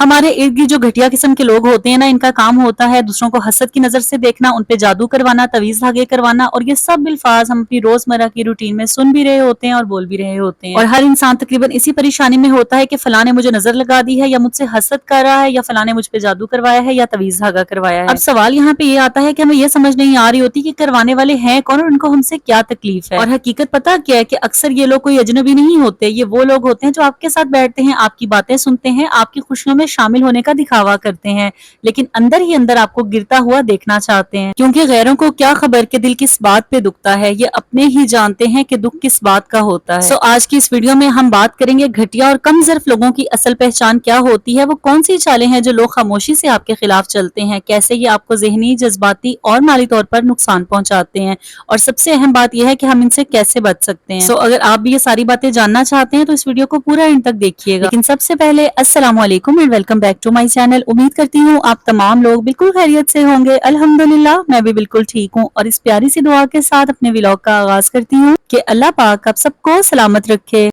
ہمارے ارد گرد جو گھٹیا قسم کے لوگ ہوتے ہیں نا، ان کا کام ہوتا ہے دوسروں کو حسد کی نظر سے دیکھنا، ان پہ جادو کروانا، تویز دھاگے کروانا، اور یہ سب الفاظ ہم اپنی روزمرہ کی روٹین میں سن بھی رہے ہوتے ہیں اور بول بھی رہے ہوتے ہیں، اور ہر انسان تقریباً اسی پریشانی میں ہوتا ہے کہ فلاں نے مجھے نظر لگا دی ہے، یا مجھ سے حسد کر رہا ہے، یا فلاں نے مجھ پہ جادو کروایا ہے، یا تویز دھاگا کروایا ہے۔ اب سوال یہاں پہ یہ آتا ہے کہ ہمیں یہ سمجھ نہیں آ رہی ہوتی کہ کروانے والے ہیں کون اور ان کو ہم سے کیا تکلیف ہے، اور حقیقت پتہ کیا ہے کہ اکثر یہ لوگ کوئی اجنبی نہیں ہوتے، یہ وہ لوگ ہوتے ہیں جو آپ کے ساتھ بیٹھتے ہیں، آپ کی باتیں سنتے ہیں، آپ کی خوشیوں میں شامل ہونے کا دکھاوا کرتے ہیں، لیکن اندر ہی اندر آپ کو گرتا ہوا دیکھنا چاہتے ہیں، کیونکہ غیروں کو کیا خبر کہ دل کس بات پہ دکھتا ہے، یہ اپنے ہی جانتے ہیں کہ دکھ کس بات کا ہوتا ہے۔ آج کی اس ویڈیو میں ہم بات کریں گے گھٹیا اور کم ظرف لوگوں کی اصل پہچان کیا ہوتی ہے، وہ کون سی چالیں ہیں جو لوگ خاموشی سے آپ کے خلاف چلتے ہیں، کیسے یہ آپ کو ذہنی، جذباتی اور مالی طور پر نقصان پہنچاتے ہیں، اور سب سے اہم بات یہ ہے کہ ہم ان سے کیسے بچ سکتے ہیں۔ اگر آپ بھی یہ ساری باتیں جاننا چاہتے ہیں تو اس ویڈیو کو پورا اینڈ تک دیکھیے گا، لیکن سب سے پہلے السلام علیکم and welcome back to my channel. امید کرتی ہوں آپ تمام لوگ بالکل خیریت سے ہوں گے۔ الحمدللہ میں بھی بالکل ٹھیک ہوں، اور اس پیاری سی دعا کے ساتھ اپنے ولاگ کا آغاز کرتی ہوں کہ اللہ پاک آپ سب کو سلامت رکھے۔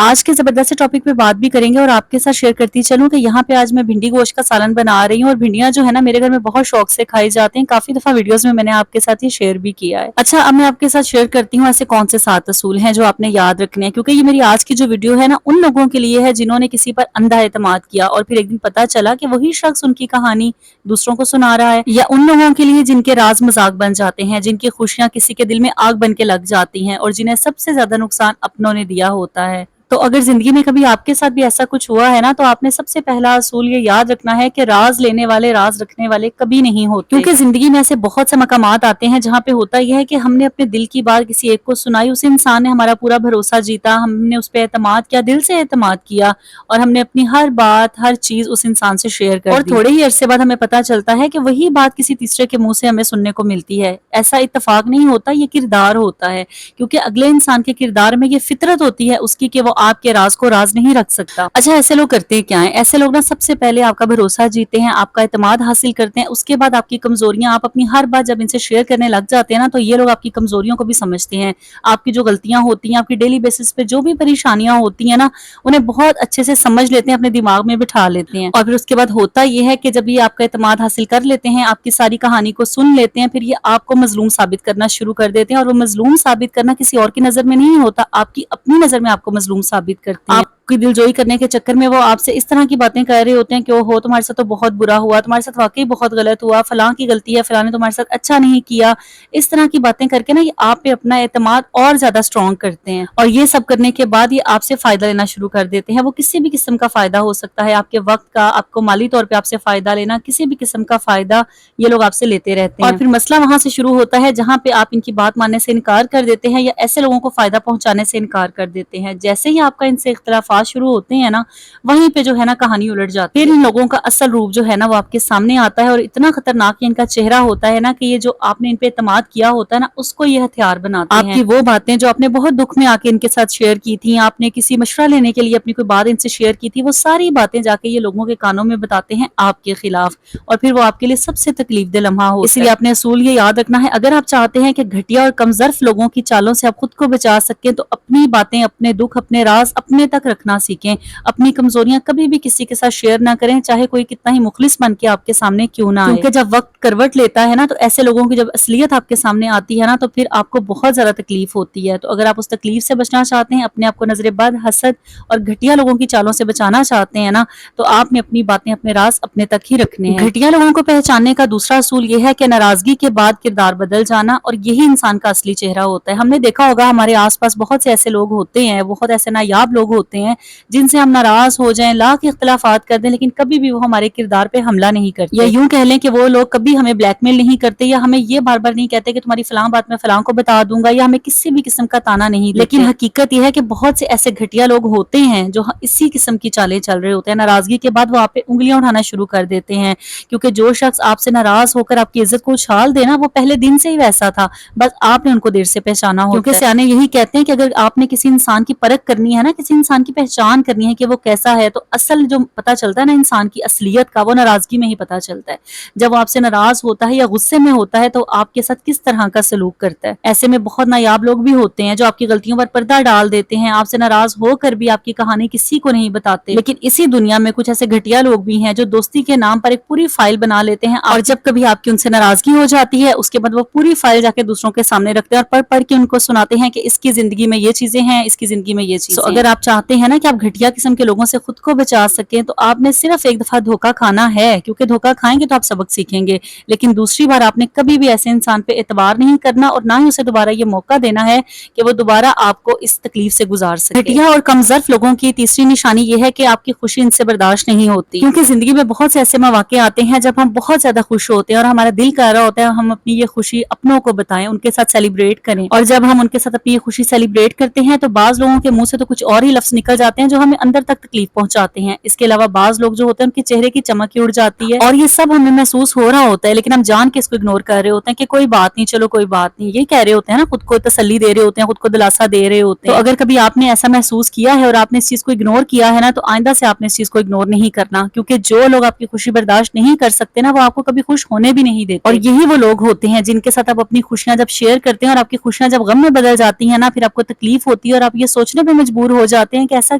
آج کے زبردست ٹاپک پہ بات بھی کریں گے، اور آپ کے ساتھ شیئر کرتی چلوں کہ یہاں پہ آج میں بھنڈی گوشت کا سالن بنا رہی ہوں، اور بھنڈیاں جو ہے نا میرے گھر میں بہت شوق سے کھائی جاتے ہیں، کافی دفعہ ویڈیوز میں نے آپ کے ساتھ یہ شیئر بھی کیا ہے۔ اچھا، اب میں آپ کے ساتھ شیئر کرتی ہوں ایسے کون سے 7 اصول ہیں جو آپ نے یاد رکھنے ہیں، کیونکہ یہ میری آج کی جو ویڈیو ہے نا ان لوگوں کے لیے ہے جنہوں نے کسی پر اندھا اعتماد کیا اور پھر ایک دن پتا چلا کہ وہی شخص ان کی کہانی دوسروں کو سنا رہا ہے، یا ان لوگوں کے لیے جن کے راز مذاق بن جاتے ہیں، جن کی خوشیاں کسی کے دل میں آگ بن کے لگ جاتی ہیں، اور جنہیں سب سے زیادہ نقصان اپنوں نے دیا ہوتا ہے۔ تو اگر زندگی میں کبھی آپ کے ساتھ بھی ایسا کچھ ہوا ہے نا، تو آپ نے سب سے پہلا اصول یہ یاد رکھنا ہے کہ راز لینے والے راز رکھنے والے کبھی نہیں ہوتے، کیونکہ زندگی میں ایسے بہت سے مقامات آتے ہیں جہاں پہ ہوتا یہ ہے کہ ہم نے اپنے دل کی بات کسی ایک کو سنائی، اس انسان نے ہمارا پورا بھروسہ جیتا، ہم نے اس پہ اعتماد کیا، دل سے اعتماد کیا، اور ہم نے اپنی ہر بات، ہر چیز اس انسان سے شیئر کر دی، اور تھوڑے ہی عرصے بعد ہمیں پتا چلتا ہے کہ وہی بات کسی تیسرے کے منہ سے ہمیں سننے کو ملتی ہے۔ ایسا اتفاق نہیں ہوتا، یہ کردار ہوتا ہے، کیونکہ اگلے انسان کے کردار میں یہ فطرت ہوتی ہے اس کی کہ وہ آپ کے راز کو راز نہیں رکھ سکتا۔ اچھا، ایسے لوگ کرتے کیا ہیں؟ ایسے لوگ نا سب سے پہلے آپ کا بھروسہ جیتے ہیں، آپ کا اعتماد حاصل کرتے ہیں، اس کے بعد آپ کی کمزوریاں، آپ اپنی ہر بات جب ان سے شیئر کرنے لگ جاتے ہیں نا، تو یہ لوگ آپ کی کمزوریوں کو بھی سمجھتے ہیں، آپ کی جو غلطیاں ہوتی ہیں، آپ کی ڈیلی بیسس پہ جو بھی پریشانیاں ہوتی ہیں نا، انہیں بہت اچھے سے سمجھ لیتے ہیں، اپنے دماغ میں بٹھا لیتے ہیں، اور پھر اس کے بعد ہوتا یہ ہے کہ جب یہ آپ کا اعتماد حاصل کر لیتے ہیں، آپ کی ساری کہانی کو سن لیتے ہیں، پھر یہ آپ کو مظلوم ثابت کرنا شروع کر دیتے ہیں، اور وہ مظلوم ثابت کرنا کسی اور کی نظر میں نہیں ہوتا، آپ کی اپنی نظر میں آپ کو مظلوم ثابت کرتے ہیں۔ آپ کی دل جوئی کرنے کے چکر میں وہ آپ سے اس طرح کی باتیں کہہ رہے ہوتے ہیں کہ اوہو تمہارے ساتھ تو بہت برا ہوا، تمہارے ساتھ واقعی بہت غلط ہوا، فلاں کی غلطی ہے، فلاں نے تمہارے ساتھ اچھا نہیں کیا، اس طرح کی باتیں کر کے نا یہ آپ پہ اپنا اعتماد اور زیادہ سٹرونگ کرتے ہیں، اور یہ سب کرنے کے بعد یہ آپ سے فائدہ لینا شروع کر دیتے ہیں۔ وہ کسی بھی قسم کا فائدہ ہو سکتا ہے، آپ کے وقت کا، آپ کو مالی طور پہ آپ سے فائدہ لینا، کسی بھی قسم کا فائدہ یہ لوگ آپ سے لیتے رہتے ہیں، اور پھر مسئلہ وہاں سے شروع ہوتا ہے جہاں پہ آپ ان کی بات ماننے سے انکار کر دیتے ہیں، یا ایسے لوگوں کو فائدہ پہنچانے سے انکار کر دیتے ہیں۔ جیسے ہی آپ کا ان سے اختلافات شروع ہوتے ہیں نا، وہیں پہ جو ہے نا کہانی الٹ جاتی ہے، پھر ان لوگوں کا اصل روپ جو ہے نا وہ آپ کے سامنے آتا ہے، اور اتنا خطرناک ان کا چہرہ ہوتا ہے نا کہ یہ جو آپ نے ان پہ اعتماد کیا ہوتا ہے نا اس کو یہ ہتھیار بناتے ہیں۔ آپ کی وہ باتیں جو آپ نے بہت دکھ میں آ کے ان کے ساتھ شیئر کی تھی، آپ نے کسی مشورہ لینے کے لیے اپنی کوئی بات ان سے شیئر کی تھی، وہ ساری باتیں جا کے یہ لوگوں کے کانوں میں بتاتے ہیں آپ کے خلاف، اور پھر وہ آپ کے لیے سب سے تکلیف دہ لمحہ ہوتا ہے۔ اس لیے آپ نے اصول یہ یاد رکھنا ہے، اگر آپ چاہتے ہیں کہ گھٹیا اور کم ظرف لوگوں کی چالوں سے آپ خود کو بچا سکیں، تو اپنی باتیں، اپنے دکھ، اپنے راز اپنے تک رکھنا سیکھیں، اپنی کمزوریاں کبھی بھی کسی کے ساتھ شیئر نہ کریں، چاہے کوئی کتنا ہی مخلص بن کے آپ کے سامنے کیوں نہ آئے، کیونکہ جب وقت کروٹ لیتا ہے نا تو ایسے لوگوں کی جب اصلیت آپ کے سامنے آتی ہے نا تو پھر آپ کو بہت زیادہ تکلیف ہوتی ہے۔ تو اگر آپ اس تکلیف سے بچنا چاہتے ہیں، اپنے آپ کو نظر بد، حسد اور گھٹیا لوگوں کی چالوں سے بچانا چاہتے ہیں نا، تو آپ نے اپنی باتیں، اپنے راز اپنے تک ہی رکھنے ہیں۔ گھٹیا لوگوں کو پہچاننے کا دوسرا اصول یہ ہے کہ ناراضگی کے بعد کردار بدل جانا، اور یہی انسان کا اصلی چہرہ ہوتا ہے۔ ہم نے دیکھا ہوگا ہمارے آس پاس بہت سے ایسے لوگ ہوتے ہیں، بہت ایسے نایاب لوگ ہوتے ہیں جن سے ہم ناراض ہو جائیں، لاکھ اختلافات کر دیں، لیکن کبھی بھی وہ ہمارے کردار پہ حملہ نہیں کرتے، یا یوں کہہ لیں کہ وہ لوگ کبھی ہمیں بلیک میل نہیں کرتے، یا ہمیں یہ بار بار نہیں کہتے کہ تمہاری فلاں بات میں فلاں کو بتا دوں گا، یا ہمیں کسی بھی قسم کا تانا نہیں دیتے۔ لیکن حقیقت یہ ہے کہ بہت سے ایسے گھٹیا لوگ ہوتے ہیں جو اسی قسم کی چالیں چل رہے ہوتے ہیں، ناراضگی کے بعد وہ آپ پہ انگلیاں اٹھانا شروع کر دیتے ہیں، کیونکہ جو شخص آپ سے ناراض ہو کر آپ کی عزت کو اچھال دے نا، وہ پہلے دن سے ہی ویسا تھا، بس آپ نے ان کو دیر سے پہچانا ہوتا ہے۔ کیونکہ سیانے یہی کہتے ہیں کہ اگر آپ نے کسی انسان کی پرکھ کرنی ہے نا، کسی انسان کی پہچان کرنی ہے کہ وہ کیسا ہے، تو اصل جو پتہ چلتا ہے نا انسان کی اصلیت کا، وہ ناراضگی میں ہی پتہ چلتا ہے۔ جب وہ آپ سے ناراض ہوتا ہے یا غصے میں ہوتا ہے تو آپ کے ساتھ کس طرح کا سلوک کرتا ہے۔ ایسے میں بہت نایاب لوگ بھی ہوتے ہیں جو آپ کی غلطیوں پر پردہ ڈال دیتے ہیں، آپ سے ناراض ہو کر بھی آپ کی کہانی کسی کو نہیں بتاتے، لیکن اسی دنیا میں کچھ ایسے گھٹیا لوگ بھی ہیں جو دوستی کے نام پر ایک پوری فائل بنا لیتے ہیں، اور جب کبھی آپ کی ان سے ناراضگی ہو جاتی ہے اس کے بعد وہ پوری فائل جا کے دوسروں کے سامنے رکھتے ہیں اور پڑھ پڑھ کے ان کو سناتے ہیں کہ اس کی زندگی میں یہ چیزیں ہیں، اس کی زندگی میں یہ چیزیں ہیں۔ اگر آپ چاہتے ہیں نا کہ آپ گھٹیا قسم کے لوگوں سے خود کو بچا سکیں تو آپ نے صرف ایک دفعہ دھوکہ کھانا ہے، کیونکہ دھوکہ کھائیں گے تو آپ سبق سیکھیں گے، لیکن دوسری بار آپ نے کبھی بھی ایسے انسان پہ اعتبار نہیں کرنا اور نہ ہی اسے دوبارہ یہ موقع دینا ہے کہ وہ دوبارہ آپ کو اس تکلیف سے گزار سکے۔ گھٹیا اور کمظرف لوگوں کی تیسری نشانی یہ ہے کہ آپ کی خوشی ان سے برداشت نہیں ہوتی، کیونکہ زندگی میں بہت سے ایسے مواقع آتے ہیں جب ہم بہت زیادہ خوش ہوتے ہیں اور ہمارا دل کہہ رہا ہوتا ہے ہم اپنی یہ خوشی اپنوں کو بتائیں، ان کے ساتھ سیلیبریٹ کریں، اور جب ہم ان کے ساتھ اپنی یہ خوشی سیلیبریٹ کرتے ہیں تو بعض لوگوں کے منہ سے تو کچھ اور ہی لفظ نکل جاتے ہیں جو ہمیں اندر تک تکلیف پہنچاتے ہیں۔ اس کے علاوہ بعض لوگ جو ہوتے ہیں ان کے چہرے کی چمک ہی اڑ جاتی ہے اور یہ سب ہمیں محسوس ہو رہا ہوتا ہے، لیکن ہم جان کے اس کو اگنور کر رہے ہوتے ہیں کہ کوئی بات نہیں، چلو کوئی بات نہیں، یہ کہہ رہے ہوتے ہیں نا، خود کو تسلی دے رہے ہوتے ہیں، خود کو دلاسا دے رہے ہوتے ہیں۔ تو اگر کبھی آپ نے ایسا محسوس کیا ہے اور آپ نے اس چیز کو اگنور کیا ہے نا تو آئندہ سے آپ نے اس چیز کو اگنور نہیں کرنا، کیونکہ جو لوگ آپ کی خوشی برداشت نہیں کر سکتے نا وہ آپ کو کبھی خوش ہونے بھی نہیں دیتے، اور یہی وہ لوگ ہوتے ہیں جن کے ساتھ آپ اپنی خوشیاں جب شیئر کرتے ہیں اور آپ کی خوشیاں جب غم میں بدل جاتی ہیں نا پھر آپ کو تکلیف ہوتی ہے اور آپ یہ سوچنے پہ مجبور ہو جاتے ہیں کہ ایسا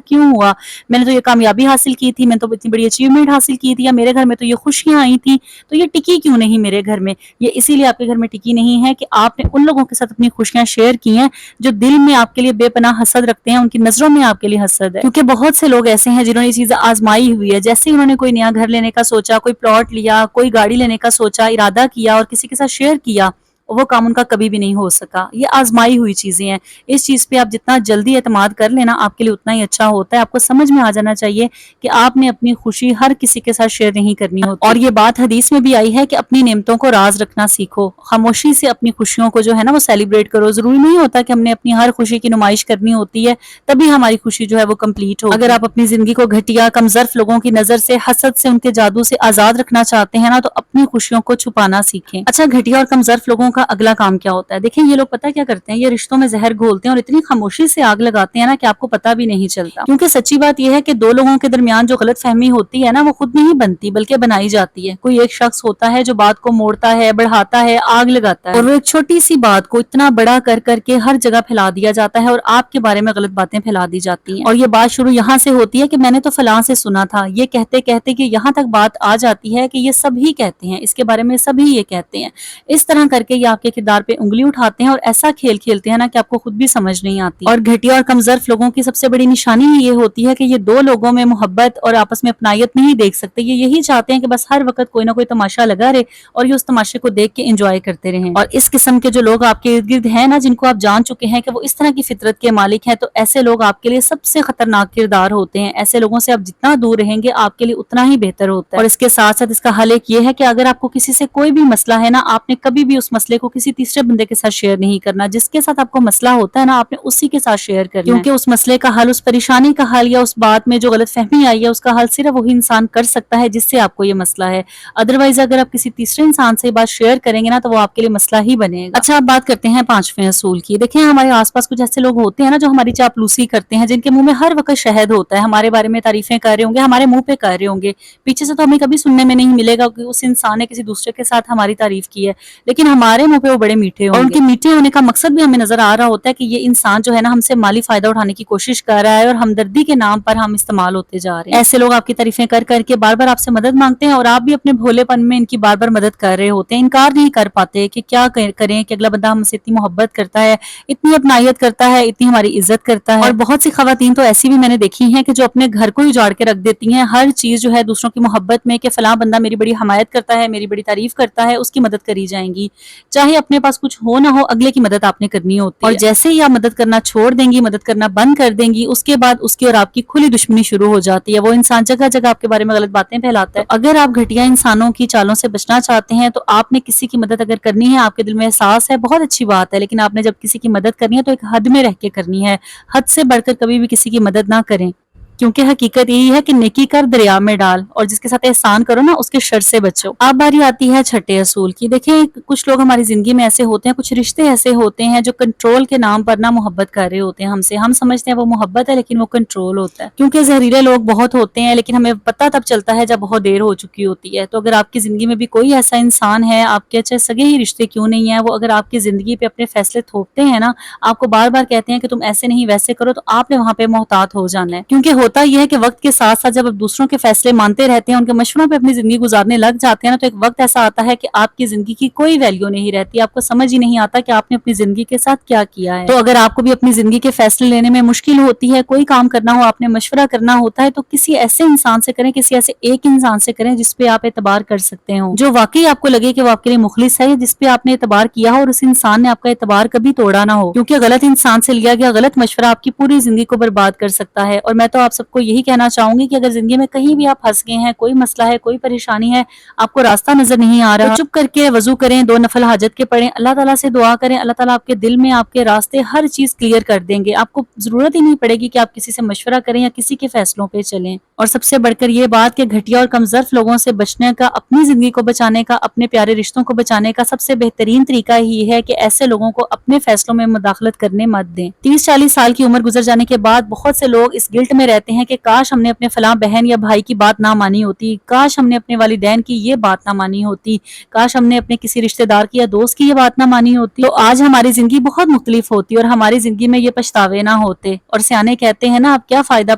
کیوں ہوا، میں نے تو یہ کامیابی حاصل کی تھی، میں نے تو اتنی بڑی اچیومنٹ حاصل کی تھی، یا میرے گھر میں تو یہ خوشیاں آئی تھیں تو یہ ٹکی کیوں نہیں میرے گھر میں۔ یہ اسی لیے آپ کے گھر میں ٹکی نہیں ہے کہ آپ نے ان لوگوں کے ساتھ اپنی خوشیاں شیئر کی ہیں جو دل میں آپ کے لیے بے پناہ حسد رکھتے ہیں، ان کی نظروں میں آپ کے لیے حسد ہے، کیونکہ بہت سے لوگ ایسے ہیں جنہوں نے یہ چیزیں آزمائی ہوئی ہے، جیسے ہی انہوں نے کوئی نیا گھر لینے کا سوچا، کوئی پلاٹ لیا، کوئی گاڑی لینے کا سوچا، ارادہ کیا اور کسی کے ساتھ شیئر کیا، وہ کام ان کا کبھی بھی نہیں ہو سکا۔ یہ آزمائی ہوئی چیزیں ہیں، اس چیز پہ آپ جتنا جلدی اعتماد کر لینا آپ کے لیے اتنا ہی اچھا ہوتا ہے۔ آپ کو سمجھ میں آ جانا چاہیے کہ آپ نے اپنی خوشی ہر کسی کے ساتھ شیئر نہیں کرنی ہوتی، اور یہ بات حدیث میں بھی آئی ہے کہ اپنی نعمتوں کو راز رکھنا سیکھو، خاموشی سے اپنی خوشیوں کو جو ہے نا وہ سیلیبریٹ کرو۔ ضروری نہیں ہوتا کہ ہم نے اپنی ہر خوشی کی نمائش کرنی ہوتی ہے تبھی ہماری خوشی جو ہے وہ کمپلیٹ ہو۔ اگر آپ اپنی زندگی کو گھٹیا کمظرف لوگوں کی نظر سے، حسد سے، ان کے جادو سے آزاد رکھنا چاہتے ہیں نا تو اپنی خوشیوں کو چھپانا سیکھیں۔ اچھا، گھٹیا اور کمظرف لوگوں کا اگلا کام کیا ہوتا ہے؟ دیکھیں یہ لوگ پتہ کیا کرتے ہیں، یہ رشتوں میں زہر گھولتے ہیں اور اتنی خاموشی سے آگ لگاتے ہیں نا کہ آپ کو پتہ بھی نہیں چلتا، کیونکہ سچی بات یہ ہے کہ دو لوگوں کے درمیان جو غلط فہمی ہوتی ہے نا وہ خود نہیں بنتی بلکہ بنائی جاتی ہے۔ کوئی ایک شخص ہوتا ہے جو بات کو موڑتا ہے، بڑھاتا ہے، آگ لگاتا ہے، اور وہ ایک چھوٹی سی بات کو اتنا بڑا کر کر کے ہر جگہ پھیلا دیا جاتا ہے اور آپ کے بارے میں غلط باتیں پھیلا دی جاتی ہیں، اور یہ بات شروع یہاں سے ہوتی ہے کہ میں نے تو فلاں سے سنا تھا، یہ کہتے کہتے کہ یہاں تک بات آ جاتی ہے کہ یہ سب ہی کہتے ہیں، اس کے بارے میں سب ہی یہ کہتے ہیں۔ اس طرح کر کے یہ آپ کے کردار پہ انگلی اٹھاتے ہیں اور ایسا کھیل کھیلتے ہیں نا کہ آپ کو خود بھی سمجھ نہیں آتی۔ اور گھٹیا اور کمظرف لوگوں کی سب سے بڑی نشانی یہ ہوتی ہے کہ یہ دو لوگوں میں محبت اور آپس میں اپنائیت نہیں دیکھ سکتے، یہ یہی چاہتے ہیں کہ بس ہر وقت کوئی نہ کوئی تماشا لگا رہے اور یہ اس تماشے کو دیکھ کے انجوائے کرتے رہیں۔ اور اس قسم کے جو لوگ آپ کے ارد گرد ہیں نا جن کو آپ جان چکے ہیں کہ وہ اس طرح کی فطرت کے مالک ہیں، تو ایسے لوگ آپ کے لیے سب سے خطرناک کردار ہوتے ہیں۔ ایسے لوگوں سے آپ جتنا دور رہیں گے آپ کے لیے اتنا ہی بہتر ہوتا ہے۔ اور اس کے ساتھ ساتھ اس کا حل ایک یہ ہے کہ اگر آپ کو کسی سے کوئی بھی مسئلہ ہے نا آپ نے کبھی بھی اس مسئلے کو کسی تیسرے بندے کے ساتھ شیئر نہیں کرنا، جس کے ساتھ آپ کو مسئلہ ہوتا ہے نا آپ نے اسی کے ساتھ شیئر کرنا ہے، کیونکہ اس مسئلے کا حل، اس پریشانی کا حل یا اس بات میں جو غلط فہمی آئی ہے اس کا حل صرف وہی انسان کر سکتا ہے جس سے آپ کو یہ مسئلہ ہے، ادروائز اگر آپ کسی تیسرے انسان سے یہ بات شیئر کریں گے نا تو وہ آپ کے لیے مسئلہ ہی بنے گا۔ اچھا، اب بات کرتے ہیں پانچویں اصول کی۔ دیکھیں ہمارے آس پاس کچھ ایسے لوگ ہوتے ہیں نا جو ہماری چاپلوسی کرتے ہیں، جن کے منہ میں ہر وقت شہد ہوتا ہے، ہمارے بارے میں تعریفیں کر رہے ہوں گے، ہمارے منہ پہ کر رہے ہوں گے، پیچھے سے تو ہمیں کبھی سننے میں نہیں ملے گا کہ اس انسان نے کسی دوسرے کے ساتھ ہماری تعریف کی ہے، لیکن ہمارے منہ پہ وہ بڑے میٹھے ہوں گے، اور ان کے میٹھے ہونے کا مقصد بھی ہمیں نظر آ رہا ہوتا ہے کہ یہ انسان جو ہے نا ہم سے مالی فائدہ اٹھانے کی کوشش کر رہا ہے اور ہمدردی کے نام پر ہم استعمال ہوتے جا رہے ہیں۔ ایسے لوگ آپ کی تعریفیں کر کر کے بار بار آپ سے مدد مانگتے ہیں اور آپ بھی اپنے بھولے پن میں ان کی بار بار مدد کر رہے ہوتے ہیں، انکار نہیں کر پاتے کہ کیا کریں کہ اگلا بندہ ہم سے اتنی محبت کرتا ہے، اتنی اپنائیت کرتا ہے، اتنی ہماری عزت کرتا ہے۔ اور بہت سی خواتین تو ایسی بھی میں نے دیکھی ہیں کہ جو اپنے گھر کو اجاڑ کے رکھ دیتی ہیں ہر چیز جو ہے دوسروں کی محبت میں، کہ فلاں بندہ میری بڑی حمایت کرتا ہے، میری بڑی تعریف کرتا ہے، اس کی مدد کری جائیں گی، چاہے اپنے پاس کچھ ہو نہ ہو اگلے کی مدد آپ نے کرنی ہوتی ہے۔ اور جیسے ہی آپ مدد کرنا چھوڑ دیں گی، مدد کرنا بند کر دیں گی، اس کے بعد اس کی اور آپ کی کھلی دشمنی شروع ہو جاتی ہے، وہ انسان جگہ جگہ آپ کے بارے میں غلط باتیں پھیلاتا ہے۔ اگر آپ گھٹیا انسانوں کی چالوں سے بچنا چاہتے ہیں تو آپ نے کسی کی مدد اگر کرنی ہے، آپ کے دل میں احساس ہے، بہت اچھی بات ہے، لیکن آپ نے جب کسی کی مدد کرنی ہے تو ایک حد میں رہ کے کرنی ہے، حد سے بڑھ کر کبھی بھی کسی کی مدد نہ کریں۔ کیونکہ حقیقت یہی ہے کہ نیکی کر دریا میں ڈال، اور جس کے ساتھ احسان کرو نا اس کے شر سے بچو۔ اب باری آتی ہے چھٹے اصول کی۔ دیکھیں کچھ لوگ ہماری زندگی میں ایسے ہوتے ہیں، کچھ رشتے ایسے ہوتے ہیں جو کنٹرول کے نام پر نہ محبت کر رہے ہوتے ہیں ہم سے، ہم سمجھتے ہیں وہ محبت ہے لیکن وہ کنٹرول ہوتا ہے، کیونکہ زہریلے لوگ بہت ہوتے ہیں لیکن ہمیں پتہ تب چلتا ہے جب بہت دیر ہو چکی ہوتی ہے۔ تو اگر آپ کی زندگی میں بھی کوئی ایسا انسان ہے، آپ کے اچھے سگے ہی رشتے کیوں نہیں ہیں، وہ اگر آپ کی زندگی پہ اپنے فیصلے تھوپتے ہیں نا، آپ کو بار بار کہتے ہیں کہ تم ایسے نہیں ویسے کرو، تو آپ نے وہاں پہ محتاط ہو جانا ہے، کیونکہ ہوتا یہ ہے کہ وقت کے ساتھ ساتھ جب آپ دوسروں کے فیصلے مانتے رہتے ہیں، ان کے مشوروں پہ اپنی زندگی گزارنے لگ جاتے ہیں نا، تو ایک وقت ایسا آتا ہے کہ آپ کی زندگی کی کوئی ویلیو نہیں رہتی، آپ کو سمجھ ہی نہیں آتا کہ آپ نے اپنی زندگی کے ساتھ کیا کیا ہے۔ تو اگر آپ کو بھی اپنی زندگی کے فیصلے لینے میں مشکل ہوتی ہے، کوئی کام کرنا ہو، آپ نے مشورہ کرنا ہوتا ہے، تو کسی ایسے انسان سے کریں، کسی ایسے ایک انسان سے کریں جس پہ آپ اعتبار کر سکتے ہوں، جو واقعی آپ کو لگے کہ وہ آپ کے لیے مخلص ہے، جس پہ آپ نے اعتبار کیا ہو اور اس انسان نے آپ کا اعتبار کبھی توڑا نہ ہو، کیونکہ غلط انسان سے لیا گیا غلط مشورہ آپ کی پوری زندگی کو برباد کر سکتا ہے۔ اور میں تو آپ سب کو یہی کہنا چاہوں گی کہ اگر زندگی میں کہیں بھی آپ پھنس گئے ہیں، کوئی مسئلہ ہے، کوئی پریشانی ہے، آپ کو راستہ نظر نہیں آ رہا، تو چپ کر کے وضو کریں، 2 نفل حاجت کے پڑھیں، اللہ تعالیٰ سے دعا کریں، اللہ تعالیٰ آپ کے دل میں آپ کے راستے ہر چیز کلیئر کر دیں گے، آپ کو ضرورت ہی نہیں پڑے گی کہ آپ کسی سے مشورہ کریں یا کسی کے فیصلوں پہ چلیں۔ اور سب سے بڑھ کر یہ بات کہ گھٹیا اور کمظرف لوگوں سے بچنے کا، اپنی زندگی کو بچانے کا، اپنے پیارے رشتوں کو بچانے کا سب سے بہترین طریقہ ہی ہے کہ ایسے لوگوں کو اپنے فیصلوں میں مداخلت کرنے مت دیں۔ 30-40 سال کی عمر گزر جانے کے بعد بہت سے لوگ اس گلٹ میں رہتے ہیں کہ کاش ہم نے اپنے فلاں بہن یا بھائی کی بات نہ مانی ہوتی، کاش ہم نے اپنے والدین کی یہ بات نہ مانی ہوتی، کاش ہم نے اپنے کسی رشتہ دار کی یا دوست کی یہ بات نہ مانی ہوتی، تو آج ہماری زندگی بہت مختلف ہوتی اور ہماری زندگی میں یہ پچھتاوے نہ ہوتے۔ اور سیانے کہتے ہیں نا، اب کیا فائدہ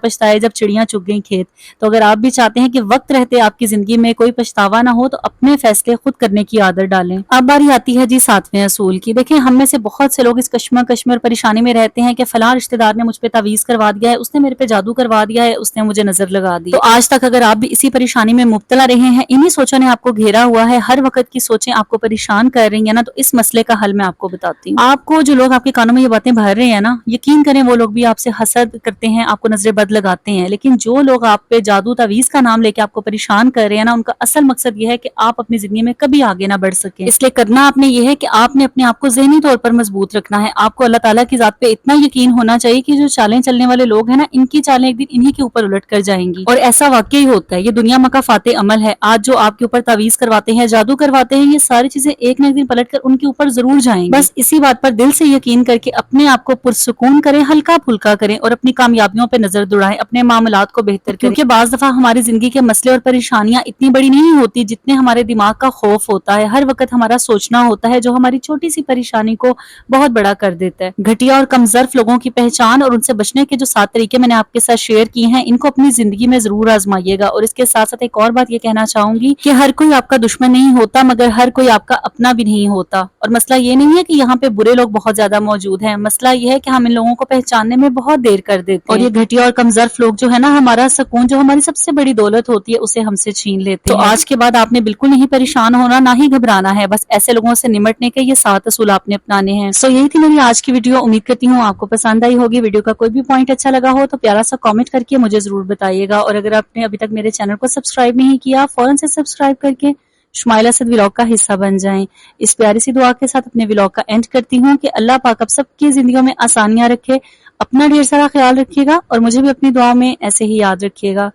پچھتائے جب چڑیاں چگ گئیں کھیت۔ تو اگر آپ بھی چاہتے ہیں کہ وقت رہتے آپ کی زندگی میں کوئی پچھتاوا نہ ہو، تو اپنے فیصلے خود کرنے کی عادت ڈالیں۔ اب باری آتی ہے جی 7ویں اصول کی۔ دیکھیں ہم میں سے بہت سے لوگ اس کشمکش اور پریشانی میں رہتے ہیں کہ فلاں رشتہ دار نے مجھ پہ تعویذ کروا دیا ہے، اس نے میرے پہ جادو کروا دیا ہے، اس نے مجھے نظر لگا دی۔ تو آج تک اگر آپ بھی اسی پریشانی میں مبتلا رہے ہیں، انہی سوچوں نے آپ کو گھیرا ہوا ہے، ہر وقت کی سوچیں آپ کو پریشان کر رہی ہیں نا، تو اس مسئلے کا حل میں آپ کو بتاتی ہوں۔ آپ کو جو لوگ آپ کے کانوں میں یہ باتیں بھر رہے ہیں نا، یقین کریں وہ لوگ بھی آپ سے حسد کرتے ہیں، آپ کو نظر بد لگاتے ہیں، لیکن جو لوگ آپ پہ جادو تعویذ کا نام لے کے آپ کو پریشان کر رہے ہیں نا، ان کا اصل مقصد یہ ہے کہ آپ اپنی زندگی میں کبھی آگے نہ بڑھ سکیں۔ اس لیے کرنا آپ نے یہ ہے کہ آپ نے اپنے آپ کو ذہنی طور پر مضبوط رکھنا ہے، آپ کو اللہ تعالیٰ کی ذات پہ اتنا یقین ہونا چاہیے کہ جو چالیں چلنے والے لوگ ہیں نا، ان کی چالیں ایک دن انہی کے اوپر الٹ کر جائیں گی، اور ایسا واقعی ہوتا ہے، یہ دنیا مکافات عمل ہے۔ آج جو آپ کے اوپر تعویذ کرواتے ہیں، جادو کرواتے ہیں، یہ ساری چیزیں ایک نہ ایک دن پلٹ کر ان کے اوپر ضرور جائیں گی۔ بس اسی بات پر دل سے یقین کر کے اپنے آپ کو پرسکون کریں، ہلکا پھلکا کریں، اور اپنی کامیابیوں پہ نظر دوڑائیں، اپنے معاملات کو بہتر کریں، کیونکہ بعض دفعہ ہماری زندگی کے مسئلے اور پریشانیاں اتنی بڑی نہیں ہوتی جتنے ہمارے دماغ کا خوف ہوتا ہے، ہر وقت ہمارا سوچنا ہوتا ہے، جو ہماری چھوٹی سی پریشانی کو بہت بڑا کر دیتا ہے۔ گھٹیا اور کمظرف لوگوں کی پہچان اور ان سے بچنے کے جو 7 طریقے میں نے آپ کے ساتھ شیئر کی ہیں، ان کو اپنی زندگی میں ضرور آزمائیے گا۔ اور اس کے ساتھ ساتھ ایک اور بات یہ کہنا چاہوں گی کہ ہر کوئی آپ کا دشمن نہیں ہوتا، مگر ہر کوئی آپ کا اپنا بھی نہیں ہوتا۔ اور مسئلہ یہ نہیں ہے کہ یہاں پہ برے لوگ بہت زیادہ موجود ہیں، مسئلہ یہ ہے کہ ہم ان لوگوں کو پہچاننے میں بہت دیر کر دیتے ہیں، اور یہ گھٹیا اور کمظرف لوگ جو ہے نا، ہمارا سکون جو ہماری سب سے بڑی دولت ہوتی ہے اسے ہم سے چھین لیتے ہیں۔ تو آج کے بعد آپ نے بالکل نہیں پریشان ہونا، نہ ہی گھبرانا ہے، بس ایسے لوگوں سے نمٹنے کے یہ 7 اصول آپ نے اپنانے ہیں۔ سو یہی تھی میری آج کی ویڈیو، امید کرتی ہوں آپ کو پسند آئی ہوگی۔ ویڈیو کا کوئی بھی پوائنٹ اچھا لگا ہو تو پیارا سا کامنٹ کر کے مجھے ضرور بتائیے گا، اور اگر آپ نے ابھی تک میرے چینل کو سبسکرائب نہیں کیا، فوراً سے سبسکرائب کر کے شمائل اسد ولاگ کا حصہ بن جائیں۔ اس پیاری سی دعا کے ساتھ اپنے ولاگ کا اینڈ کرتی ہوں کہ اللہ پاک اب سب کی زندگیوں میں آسانیاں رکھے، اپنا ڈھیر سارا خیال رکھیے گا، اور مجھے بھی اپنی دعا میں ایسے ہی یاد رکھیے گا۔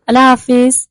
اللہ حافظ۔